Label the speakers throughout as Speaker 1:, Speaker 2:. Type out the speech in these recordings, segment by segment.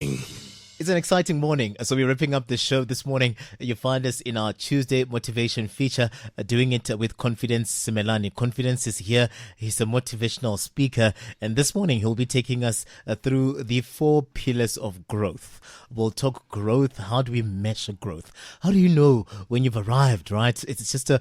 Speaker 1: It's an exciting morning. So we're wrapping up the show this morning. You find us in our Tuesday motivation feature, doing it with Confidence Simelane. Confidence is here. He's a motivational speaker. And this morning he'll be taking us through the 4 pillars of growth. We'll talk growth. How do we measure growth? How do you know when you've arrived, right? It's just a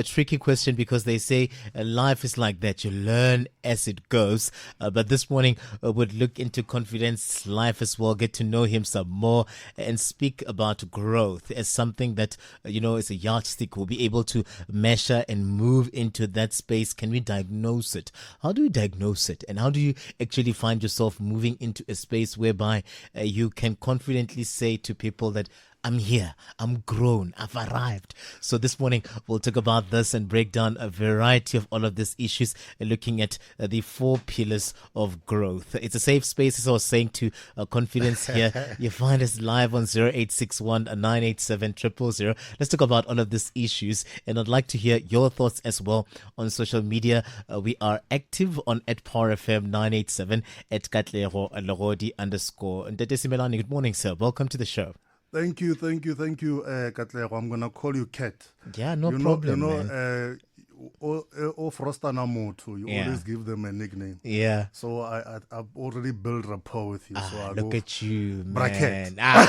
Speaker 1: tricky question because they say life is like that. You learn as it goes. But this morning we'll look into Confidence's life as well, get to know him some more and speak about growth as something that is a yardstick. We'll be able to measure and move into that space. Can we diagnose it? How do you diagnose it? And how do you actually find yourself moving into a space whereby you can confidently say to people that I'm here, I'm grown, I've arrived. So this morning we'll talk about this and break down a variety of all of these issues, looking at the 4 pillars of growth. It's a safe space, as I was saying to Confidence here. You find us live on 0861 987 000. Let's talk about all of these issues, and I'd like to hear your thoughts as well on social media. We are active on @PowerFM 987, @Katlego, Legodi _ Ntate Simelane, good morning, sir. Welcome to the show.
Speaker 2: Thank you, Katlego. I'm gonna call you Cat.
Speaker 1: Yeah, no problem, man.
Speaker 2: Frostana Moto, you always give them a nickname.
Speaker 1: Yeah.
Speaker 2: So I've already built rapport with you. So I
Speaker 1: look at you,
Speaker 2: bracket.
Speaker 1: Man.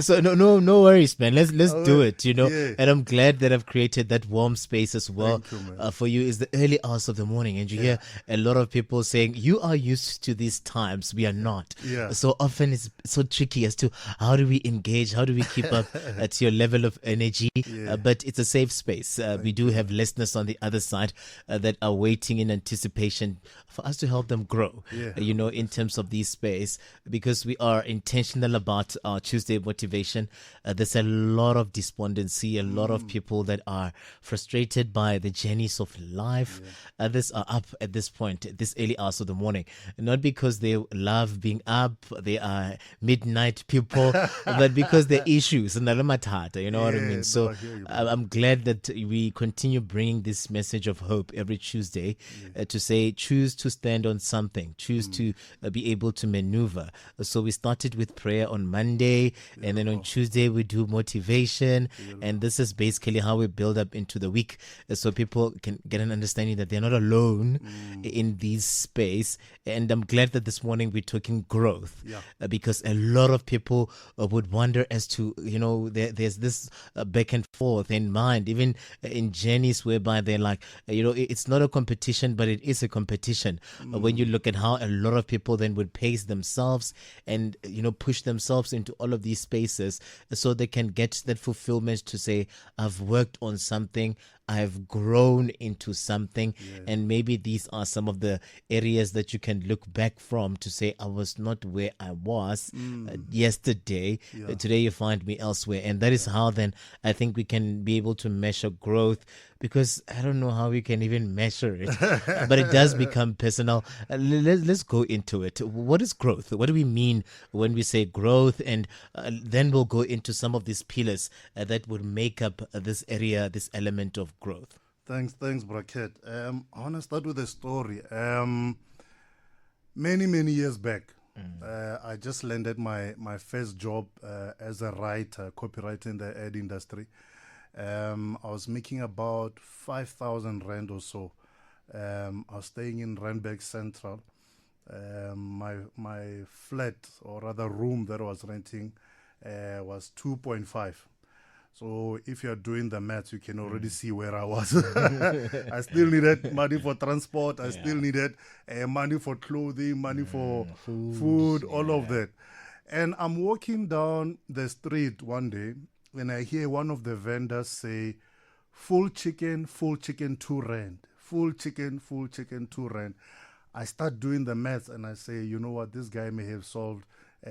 Speaker 1: So no worries, man. Let's do it.
Speaker 2: Yeah.
Speaker 1: And I'm glad that I've created that warm space as well.
Speaker 2: Thank you, man.
Speaker 1: For you. Is the early hours of the morning, and you hear a lot of people saying you are used to these times. We are not.
Speaker 2: Yeah.
Speaker 1: So often it's so tricky as to how do we engage, how do we keep up at your level of energy.
Speaker 2: Yeah.
Speaker 1: But it's a safe space. We do have listeners on the other side that are waiting in anticipation for us to help them grow, in terms of this space, because we are intentional about our Tuesday motivation. There's a lot of despondency, a lot of people that are frustrated by the journeys of life. Others are up at this point, at this early hours of the morning, not because they love being up, they are midnight people, but because they're issues, and what I mean? So I'm glad that we continue bringing this message of hope every Tuesday, to say choose to stand on something, choose to be able to maneuver. So we started with prayer on Monday, and then on Tuesday we do motivation, and this is basically how we build up into the week, so people can get an understanding that they're not alone in this space. And I'm glad that this morning we're talking growth, because a lot of people would wonder as to, there's this back and forth in mind, even in journeys whereby they're like, it's not a competition, but it is a competition. When you look at how a lot of people then would pace themselves and, push themselves into all of these spaces so they can get that fulfillment to say, I've worked on something, I've grown into something, and maybe these are some of the areas that you can look back from to say, I was not where I was yesterday. Today you find me elsewhere. And that is how then I think we can be able to measure growth, because I don't know how we can even measure it, but it does become personal. Let's go into it. What is growth? What do we mean when we say growth? And then we'll go into some of these pillars that would make up this area, this element of growth.
Speaker 2: Thanks, Bracket. I want to start with a story. Many years back, I just landed my first job as a writer, copywriter in the ad industry. I was making about 5,000 rand or so. I was staying in Randburg Central. My flat, or rather room that I was renting, was 2.5. So if you're doing the maths, you can already see where I was. I still needed money for transport. I still needed money for clothing, money for food, all of that. And I'm walking down the street one day, and I hear one of the vendors say, full chicken, 2 rand. Full chicken, 2 rand. I start doing the maths, and I say, you know what, this guy may have solved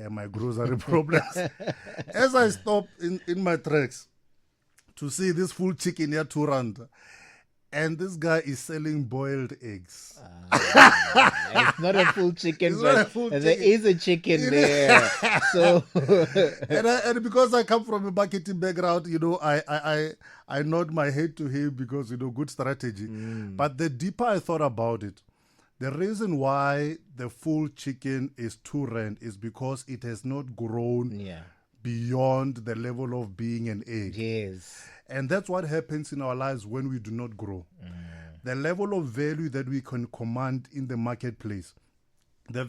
Speaker 2: my grocery problems. As I stop in my tracks to see this full chicken here, 2 rand, and this guy is selling boiled eggs.
Speaker 1: It's not a full chicken, but there is a chicken there. So,
Speaker 2: and because I come from a marketing background, I nod my head to him because good strategy. But the deeper I thought about it, The reason why the full chicken is 2 rand is because it has not grown beyond the level of being an egg.
Speaker 1: Yes.
Speaker 2: And that's what happens in our lives when we do not grow. The level of value that we can command in the marketplace, the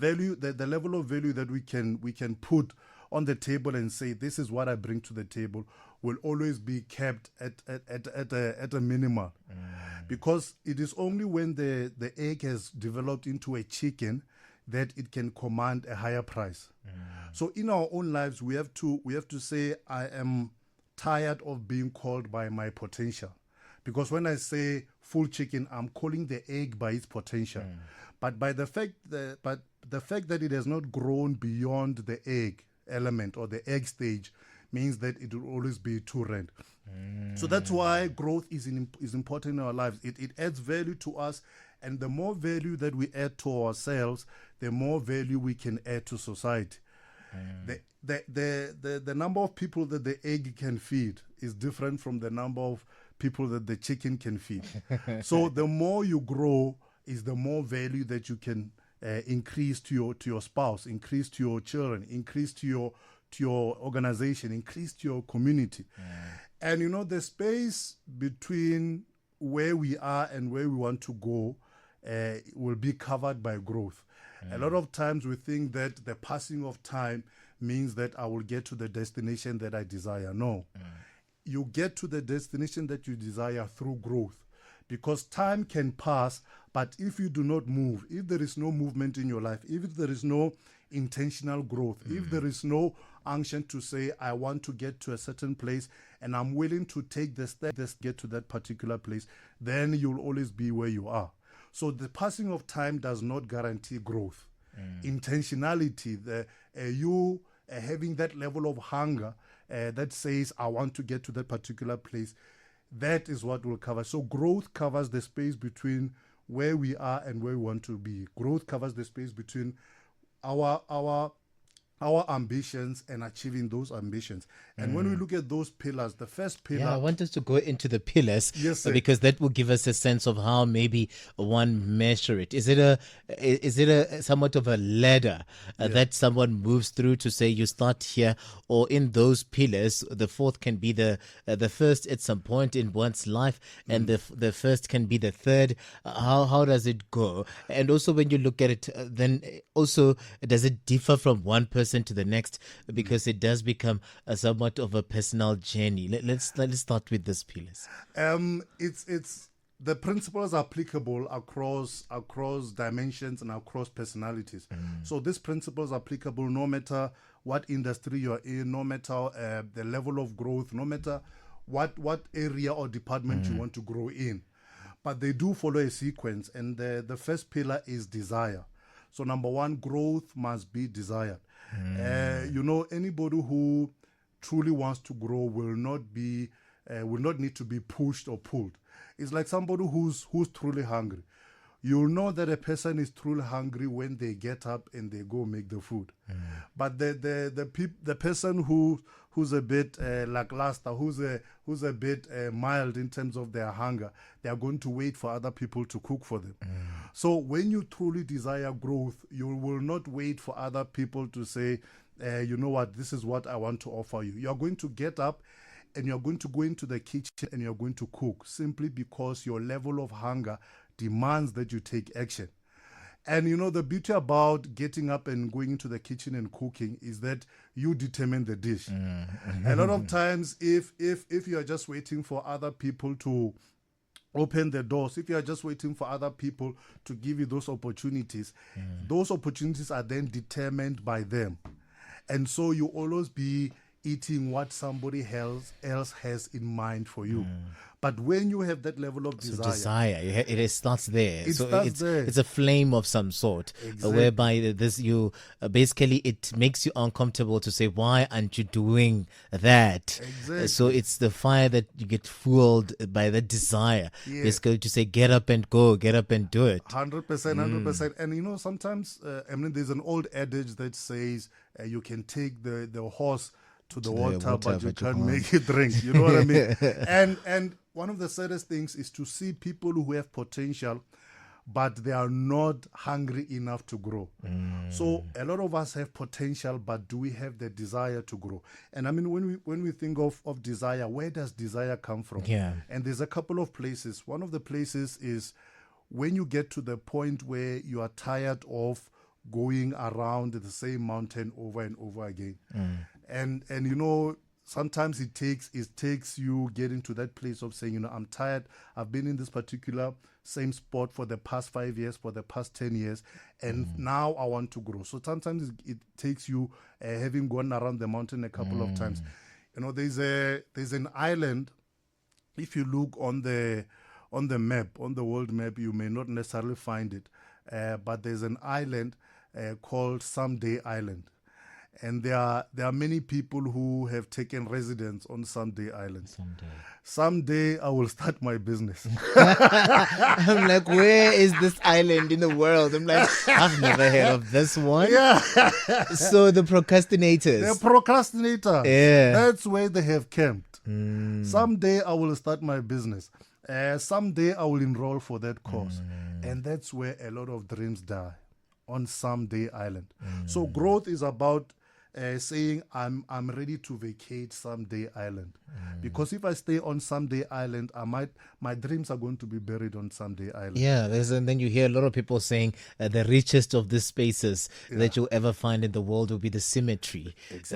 Speaker 2: level of value that we can put on the table and say, this is what I bring to the table, will always be kept at a minimal. Because it is only when the egg has developed into a chicken that it can command a higher price. So in our own lives, we have to say, I am tired of being called by my potential. Because when I say full chicken, I'm calling the egg by its potential. But by the fact that it has not grown beyond the egg element or the egg stage means that it will always be 2 rand. So that's why growth is important in our lives. It adds value to us, and the more value that we add to ourselves, the more value we can add to society. The number of people that the egg can feed is different from the number of people that the chicken can feed. So the more you grow is the more value that you can increase to your spouse, increase to your children, increase to your organization, increase to your community. And the space between where we are and where we want to go will be covered by growth. A lot of times we think that the passing of time means that I will get to the destination that I desire. No. You get to the destination that you desire through growth. Because time can pass, but if you do not move, if there is no movement in your life, if there is no intentional growth, if there is no unction to say, I want to get to a certain place and I'm willing to take the step to get to that particular place, then you'll always be where you are. So the passing of time does not guarantee growth. Intentionality, you having that level of hunger that says, I want to get to that particular place, that is what will cover. So growth covers the space between where we are and where we want to be. Growth covers the space between our ambitions and achieving those ambitions. And when we look at those pillars, the first pillar...
Speaker 1: Yeah, I want us to go into the pillars,
Speaker 2: yes, sir,
Speaker 1: because that will give us a sense of how maybe one measure it. Is it a somewhat of a ladder that someone moves through to say you start here, or in those pillars, the fourth can be the first at some point in one's life, and the first can be the third? How does it go? And also when you look at it, then also does it differ from one person to the next, because it does become somewhat of a personal journey? Let's start with this pillars.
Speaker 2: It's the principles are applicable across dimensions and across personalities. So these principles are applicable no matter what industry you're in, no matter the level of growth, no matter what area or department you want to grow in. But they do follow a sequence, and the first pillar is desire. So number one, growth must be desired. Anybody who truly wants to grow will not need to be pushed or pulled. It's like somebody who's truly hungry. You'll know that a person is truly hungry when they get up and they go make the food. But the person who's a bit lackluster, who's a bit mild in terms of their hunger, they are going to wait for other people to cook for them. So when you truly desire growth, you will not wait for other people to say, you know what, this is what I want to offer you. You're going to get up and you're going to go into the kitchen and you're going to cook, simply because your level of hunger demands that you take action. And the beauty about getting up and going into the kitchen and cooking is that you determine the dish. A lot of times, if you are just waiting for other people to open the doors, if you are just waiting for other people to give you those opportunities are then determined by them. And so you always be eating what somebody else has in mind for you. But when you have that level of desire,
Speaker 1: it starts there.
Speaker 2: There.
Speaker 1: It's a flame of some sort, whereby basically it makes you uncomfortable to say, why aren't you doing that?
Speaker 2: Exactly.
Speaker 1: So it's the fire that you get fueled by the desire. Basically to say, get up and go, get up and do it.
Speaker 2: 100%. And sometimes, there's an old adage that says you can take the horse to the water, but you can't make it drink. You know what I mean? And one of the saddest things is to see people who have potential, but they are not hungry enough to grow. So a lot of us have potential, but do we have the desire to grow? And I mean, when we think of desire, where does desire come from?
Speaker 1: Yeah.
Speaker 2: And there's a couple of places. One of the places is when you get to the point where you are tired of going around the same mountain over and over again. And you know, sometimes it takes you getting to that place of saying, you know, I'm tired. I've been in this particular same spot for the past 5 years, for the past 10 years, and now I want to grow. So sometimes it takes you having gone around the mountain a couple of times. You know, there's an island. If you look on the map, on the world map, you may not necessarily find it, but there's an island called Someday Island. And there are many people who have taken residence on Someday Island. Someday I will start my business.
Speaker 1: I'm like, where is this island in the world? I'm like, I've never heard of this one.
Speaker 2: Yeah.
Speaker 1: So the procrastinators.
Speaker 2: They're procrastinators.
Speaker 1: Yeah.
Speaker 2: That's where they have camped. Someday I will start my business. Someday I will enroll for that course. And that's where a lot of dreams die, on Someday Island. So growth is about saying I'm ready to vacate Someday Island, because if I stay on Someday Island, my dreams are going to be buried on Someday Island.
Speaker 1: Yeah, and then you hear a lot of people saying the richest of these spaces that you'll ever find in the world will be the cemetery,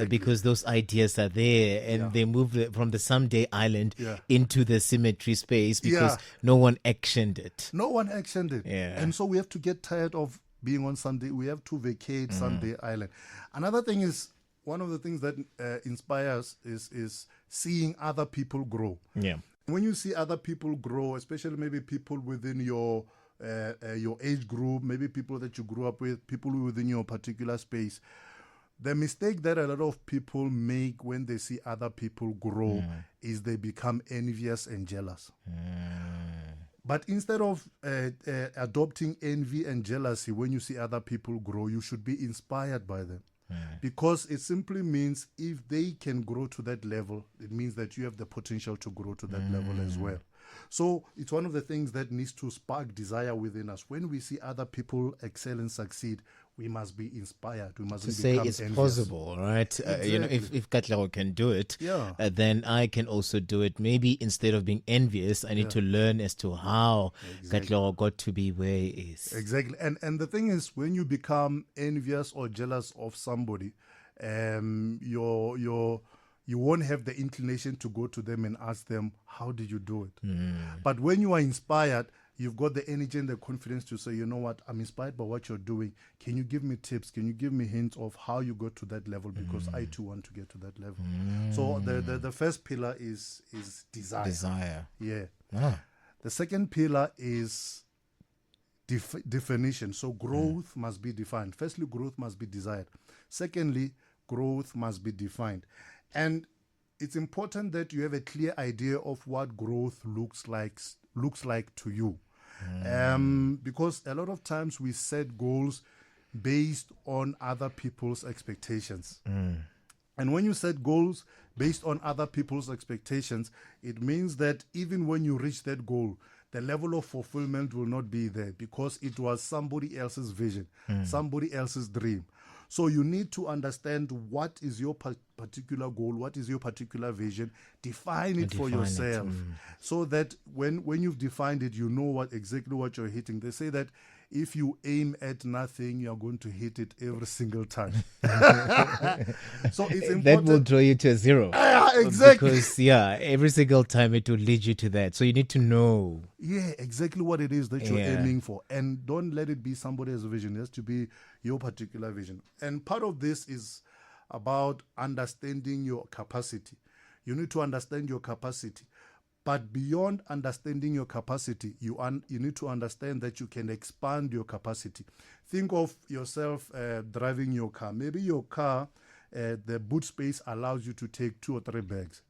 Speaker 1: because those ideas are there, and they move from the Someday Island into the cemetery space because no one actioned it.
Speaker 2: No one actioned it.
Speaker 1: Yeah.
Speaker 2: And so we have to get tired of being on Sunday. We have to vacate Someday Island. Another thing is, one of the things that inspires is seeing other people grow.
Speaker 1: Yeah.
Speaker 2: When you see other people grow, especially maybe people within your age group, maybe people that you grew up with, people within your particular space, the mistake that a lot of people make when they see other people grow is they become envious and jealous. But instead of adopting envy and jealousy when you see other people grow, you should be inspired by them. Because it simply means if they can grow to that level, it means that you have the potential to grow to that level as well. So it's one of the things that needs to spark desire within us. When we see other people excel and succeed, we must be inspired. We mustn't
Speaker 1: to say it's
Speaker 2: envious.
Speaker 1: Possible, right? You know, if Katlego can do it, then I can also do it. Maybe instead of being envious, I need to learn as to how Katlego got to be where he is.
Speaker 2: Exactly. And the thing is, when you become envious or jealous of somebody, you won't have the inclination to go to them and ask them, how did you do it? But when you are inspired, you've got the energy and the confidence to say, you know what, I'm inspired by what you're doing. Can you give me tips? Can you give me hints of how you got to that level? Because I too want to get to that level. So the first pillar is desire.
Speaker 1: Desire.
Speaker 2: Yeah.
Speaker 1: Ah.
Speaker 2: The second pillar is definition. So growth must be defined. Firstly, growth must be desired. Secondly, growth must be defined. And it's important that you have a clear idea of what growth looks like to you. Because a lot of times we set goals based on other people's expectations. And when you set goals based on other people's expectations, it means that even when you reach that goal, the level of fulfillment will not be there because it was somebody else's vision, somebody else's dream. So you need to understand what is your particular goal, what is your particular vision, define it for yourself, so that when you've defined it, you know exactly what you're hitting. They say that if you aim at nothing, you're going to hit it every single time. So it's important.
Speaker 1: That will draw you to a zero.
Speaker 2: Exactly.
Speaker 1: Because, every single time it will lead you to that. So you need to know.
Speaker 2: Yeah, exactly what it is that you're aiming for. And don't let it be somebody else's vision. It has to be your particular vision. And part of this is about understanding your capacity. You need to understand your capacity. But beyond understanding your capacity, you need to understand that you can expand your capacity. Think of yourself driving your car. Maybe your car, the boot space allows you to take 2 or 3 bags.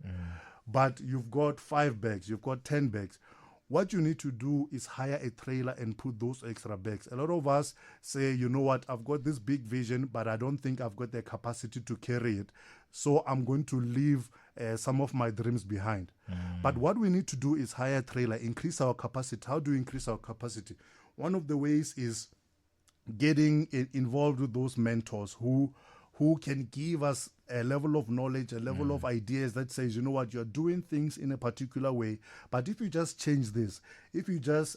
Speaker 2: But you've got 5 bags, you've got 10 bags. What you need to do is hire a trailer and put those extra bags. A lot of us say, you know what, I've got this big vision, but I don't think I've got the capacity to carry it. So I'm going to leave some of my dreams behind. But what we need to do is hire a trailer, increase our capacity. How do we increase our capacity? one of the ways is getting involved with those mentors who can give us a level of knowledge, a level of ideas that says, you know what, you're doing things in a particular way, but if you just change this, if you just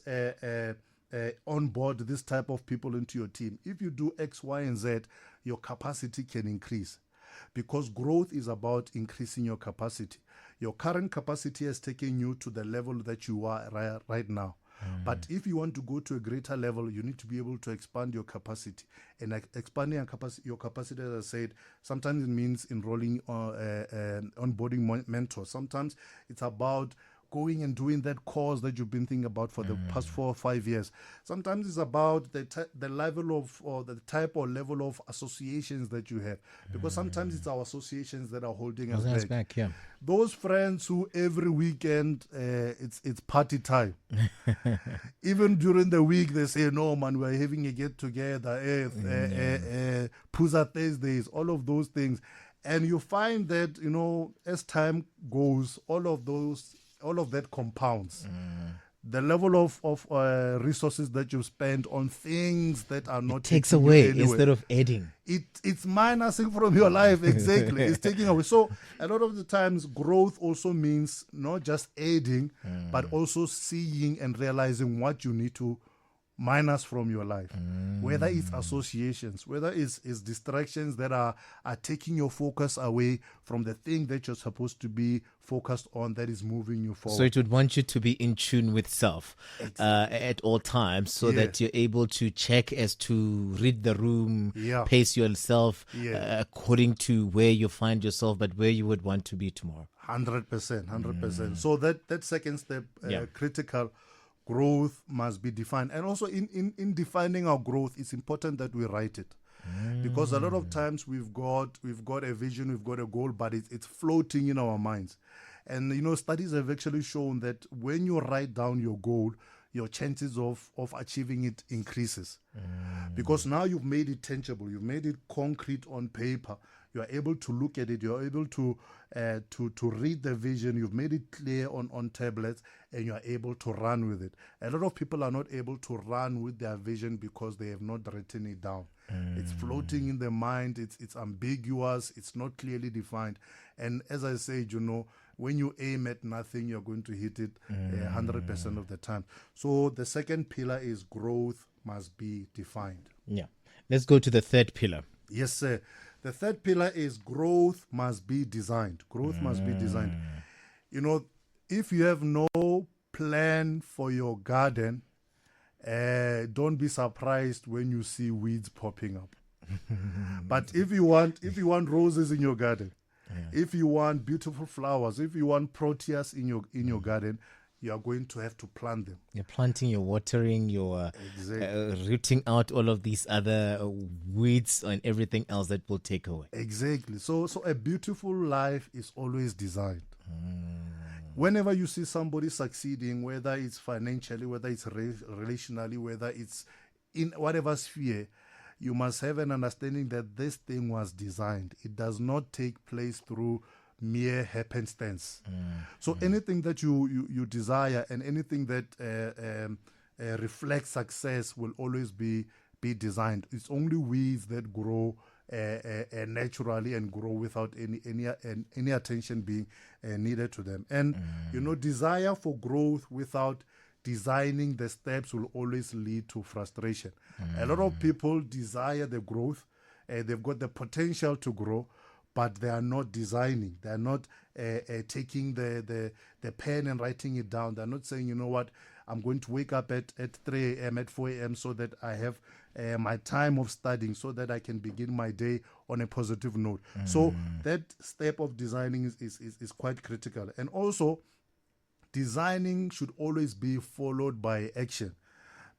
Speaker 2: onboard this type of people into your team, if you do X, Y, and Z, your capacity can increase. Because growth is about increasing your capacity. Your current capacity has taken you to the level that you are right now. But if you want to go to a greater level, you need to be able to expand your capacity. And expanding your capacity, as I said, sometimes it means enrolling onboarding mentors. Sometimes it's about going and doing that course that you've been thinking about for the past 4 or 5 years. Sometimes it's about the level of, or the type or level of associations that you have. Because sometimes it's our associations that are holding us back.
Speaker 1: Yeah.
Speaker 2: Those friends who every weekend it's party time. Even during the week they say, no man, we're having a get together, Puza Thursdays, all of those things. And you find that, you know, as time goes, all of that compounds. The level of resources that you spend on things that are not
Speaker 1: takes away instead of adding.
Speaker 2: It's minusing from your life. Exactly. It's taking away. So a lot of the times growth also means not just adding, but also seeing and realizing what you need to minus from your life, whether it's associations, whether it's distractions that are taking your focus away from the thing that you're supposed to be focused on, that is moving you forward.
Speaker 1: So it would want you to be in tune with self at all times, so that you're able to check as to read the room, pace yourself according to where you find yourself, but where you would want to be tomorrow.
Speaker 2: 100%. So that second step, critical. Growth must be defined. And also in defining our growth, it's important that we write it. Because a lot of times we've got a vision, we've got a goal, but it's floating in our minds. And, you know, studies have actually shown that when you write down your goal, your chances of achieving it increases. Because now you've made it tangible, you've made it concrete on paper. You are able to look at it, you're able to read the vision, you've made it clear on tablets, and you are able to run with it. A lot of people are not able to run with their vision because they have not written it down. It's floating in their mind, it's ambiguous, it's not clearly defined. And as I said, you know, when you aim at nothing, you're going to hit it 100% of the time. So the second pillar is growth must be defined.
Speaker 1: Yeah. Let's go to the third pillar.
Speaker 2: Yes, sir. The third pillar is growth must be designed. Growth must be designed. You know, if you have no plan for your garden, don't be surprised when you see weeds popping up. But if you want roses in your garden, if you want beautiful flowers, if you want proteas in your garden, you are going to have to plant them.
Speaker 1: You're planting, you're watering, you're rooting out all of these other weeds and everything else that will take away.
Speaker 2: Exactly. So a beautiful life is always designed. Whenever you see somebody succeeding, whether it's financially, whether it's relationally, whether it's in whatever sphere, you must have an understanding that this thing was designed. It does not take place through mere happenstance. So anything that you desire and anything that reflects success will always be designed. It's only weeds that grow naturally and grow without any attention being needed to them. And you know, desire for growth without designing the steps will always lead to frustration. A lot of people desire the growth, they've got the potential to grow, but they are not designing. They are not taking the pen and writing it down. They're not saying, you know what, I'm going to wake up at 3 a.m., at 4 a.m. so that I have my time of studying, so that I can begin my day on a positive note. So that step of designing is quite critical. And also, designing should always be followed by action,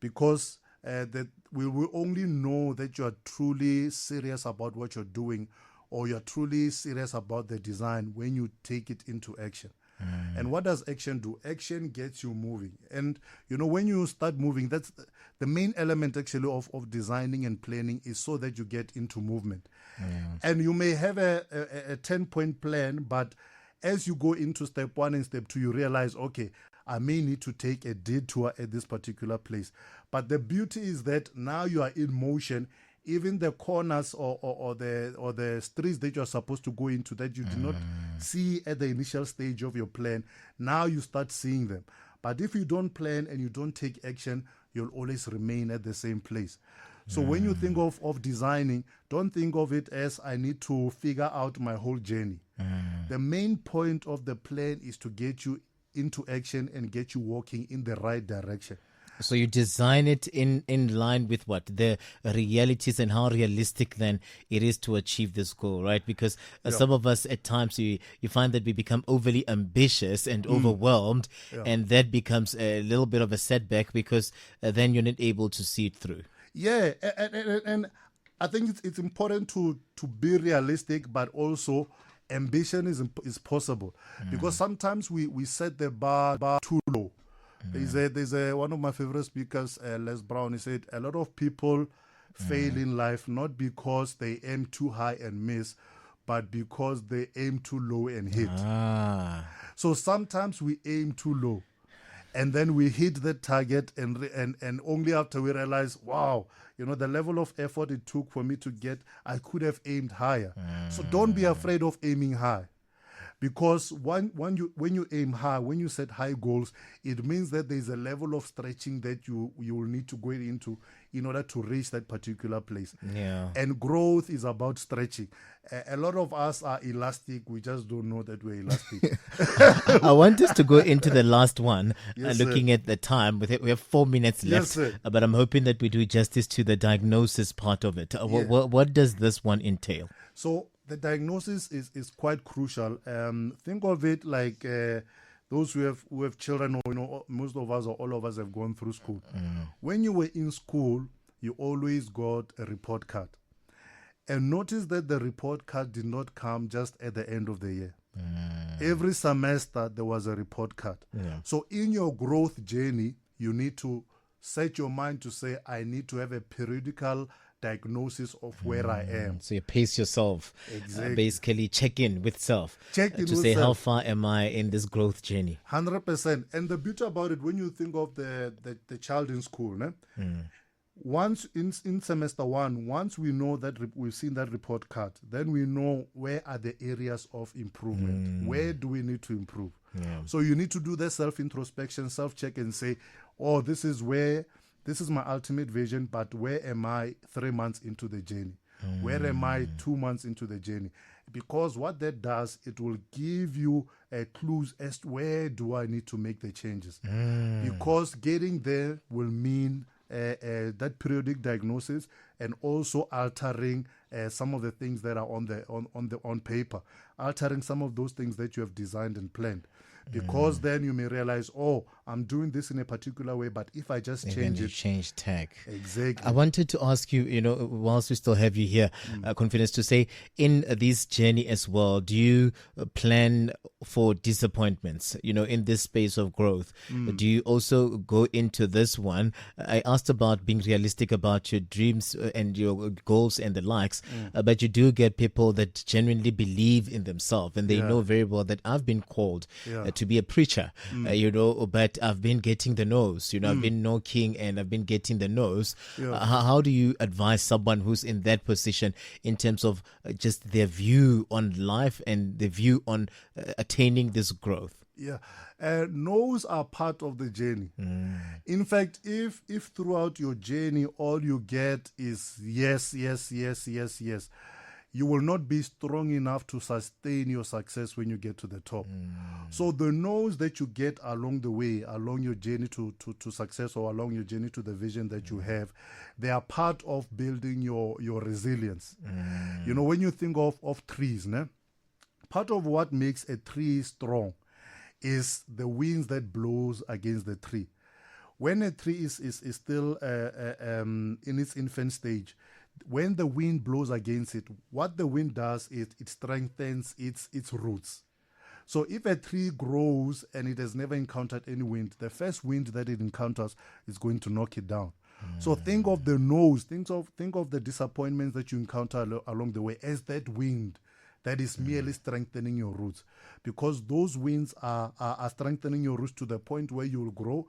Speaker 2: because that we will only know that you are truly serious about what you're doing, or you're truly serious about the design when you take it into action. And what does action do? Action gets you moving. And, you know, when you start moving, that's the main element actually of designing and planning, is so that you get into movement. And you may have a 10-point plan, but as you go into step 1 and step 2, you realize, okay, I may need to take a detour at this particular place. But the beauty is that now you are in motion. Even the corners or the streets that you are supposed to go into that you did not see at the initial stage of your plan, now you start seeing them. But if you don't plan and you don't take action, you'll always remain at the same place. So when you think of designing, don't think of it as I need to figure out my whole journey. The main point of the plan is to get you into action and get you walking in the right direction.
Speaker 1: So you design it in line with what? The realities and how realistic then it is to achieve this goal, right? Because some of us at times, you find that we become overly ambitious and overwhelmed, and that becomes a little bit of a setback because then you're not able to see it through.
Speaker 2: Yeah, and I think it's important to be realistic, but also ambition is possible. Because sometimes we set the bar too low. There's a one of my favorite speakers, Les Brown. He said a lot of people fail in life not because they aim too high and miss, but because they aim too low and hit. So sometimes we aim too low, and then we hit the target, and only after we realize, wow, the level of effort it took for me to get, I could have aimed higher. So don't be afraid of aiming high. Because when you aim high, when you set high goals, it means that there's a level of stretching that you will need to go into in order to reach that particular place.
Speaker 1: Yeah.
Speaker 2: And growth is about stretching. A lot of us are elastic. We just don't know that we're elastic.
Speaker 1: I want us to go into the last one,
Speaker 2: Yes,
Speaker 1: looking at the time. We have 4 minutes left,
Speaker 2: sir.
Speaker 1: but I'm hoping that we do justice to the diagnosis part of it. What does this one entail?
Speaker 2: So the diagnosis is quite crucial. Think of it like those who have children, or most of us or all of us have gone through school. When you were in school, you always got a report card. And notice that the report card did not come just at the end of the year. Every semester there was a report card. So in your growth journey, you need to set your mind to say, I need to have a periodical diagnosis of where I am.
Speaker 1: So you pace yourself.
Speaker 2: Exactly.
Speaker 1: Basically check in with self.
Speaker 2: Check in
Speaker 1: to
Speaker 2: with
Speaker 1: say
Speaker 2: self.
Speaker 1: how far am I in this growth journey.
Speaker 2: 100%. And the beauty about it, when you think of the child in school, once in semester one, once we know that we've seen that report card, then we know where are the areas of improvement. Where do we need to improve? So you need to do the self-introspection, self-check and say, oh, this is my ultimate vision, but where am I 3 months into the journey? Where am I 2 months into the journey? Because what that does, it will give you clues as to where do I need to make the changes. Because getting there will mean that periodic diagnosis and also altering some of the things that are on paper, altering some of those things that you have designed and planned. Because then you may realize, oh, I'm doing this in a particular way, but if I just
Speaker 1: change tag.
Speaker 2: Exactly.
Speaker 1: I wanted to ask you, whilst we still have you here, Confidence, to say, in this journey as well, do you plan for disappointments, in this space of growth? Do you also go into this one? I asked about being realistic about your dreams and your goals and the likes, but you do get people that genuinely believe in themselves, and they know very well that I've been called to be a preacher, but I've been getting the no's. I've been knocking and I've been getting the no's. How do you advise someone who's in that position in terms of just their view on life and the view on attaining this growth?
Speaker 2: No's are part of the journey. In fact, if throughout your journey all you get is yes, you will not be strong enough to sustain your success when you get to the top. So the no's that you get along the way, along your journey to success, or along your journey to the vision that you have, they are part of building your resilience. When you think of trees, part of what makes a tree strong is the winds that blows against the tree. When a tree is still in its infant stage, when the wind blows against it, what the wind does is it strengthens its roots. So if a tree grows and it has never encountered any wind, the first wind that it encounters is going to knock it down. So think of the no's, think of the disappointments that you encounter along the way as that wind that is merely strengthening your roots, because those wins are strengthening your roots to the point where you will grow.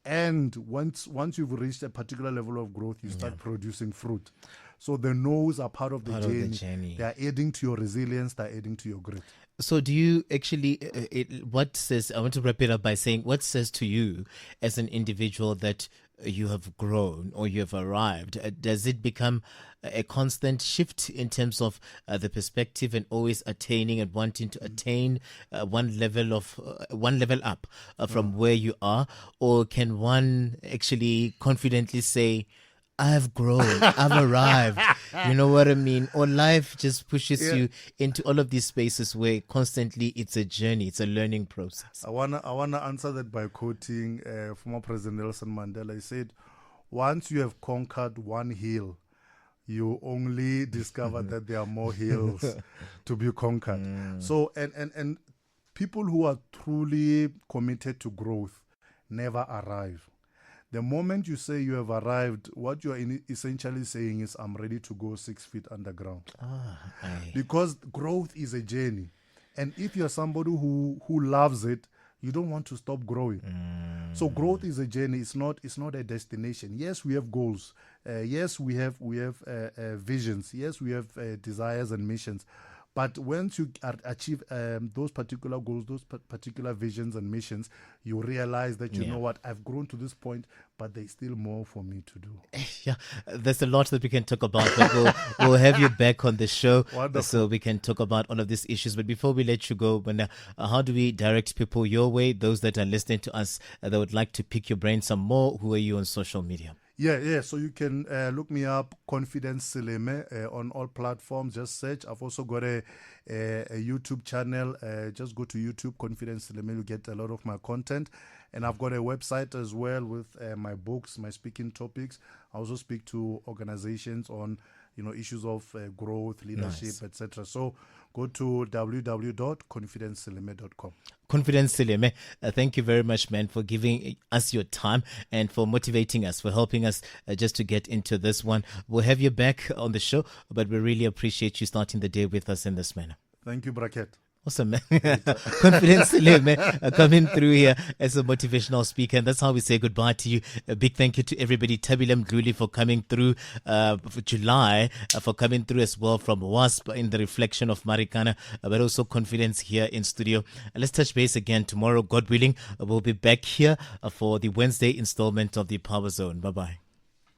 Speaker 2: And once you've reached a particular level of growth, you start producing fruit. So the no's are part of the journey. They are adding to your resilience. They are adding to your grit.
Speaker 1: So do you actually, what says, I want to wrap it up by saying, what says to you as an individual that you have grown or you have arrived? Does it become a constant shift in terms of the perspective and always attaining and wanting to attain one level up from where you are? Or can one actually confidently say, I've grown, I've arrived, you know what I mean? Or life just pushes you into all of these spaces where constantly it's a journey, it's a learning process.
Speaker 2: I wanna answer that by quoting former President Nelson Mandela. He said, once you have conquered one hill, you only discover that there are more hills to be conquered. So, and people who are truly committed to growth never arrive. The moment you say you have arrived, what you are essentially saying is, I'm ready to go 6 feet underground. Because growth is a journey. And if you're somebody who loves it, you don't want to stop growing. So growth is a journey. It's not a destination. Yes, we have goals. Yes, we have visions. Yes, we have desires and missions. But once you achieve those particular goals, those particular visions and missions, you realize that, you know what, I've grown to this point, but there's still more for me to do.
Speaker 1: Yeah, there's a lot that we can talk about. But we'll have you back on the show so we can talk about all of these issues. But before we let you go, how do we direct people your way, those that are listening to us that would like to pick your brain some more? Who are you on social media?
Speaker 2: Yeah. So you can look me up, Confidence Simelane, on all platforms. Just search. I've also got a YouTube channel. Just go to YouTube, Confidence Simelane. You'll get a lot of my content. And I've got a website as well with my books, my speaking topics. I also speak to organizations on issues of growth, leadership, etc. So go to www.confidencesimelane.com.
Speaker 1: Confidence Simelane, thank you very much, man, for giving us your time and for motivating us, for helping us just to get into this one. We'll have you back on the show, but we really appreciate you starting the day with us in this manner.
Speaker 2: Thank you, Bracket.
Speaker 1: Awesome, man. Confidence Simelane, coming through here as a motivational speaker. And that's how we say goodbye to you. A big thank you to everybody. Tabilem Gluli for coming through for July, for coming through as well from WASP in the reflection of Marikana, but also Confidence here in studio. Let's touch base again tomorrow, God willing. We'll be back here for the Wednesday installment of the Power Zone. Bye-bye.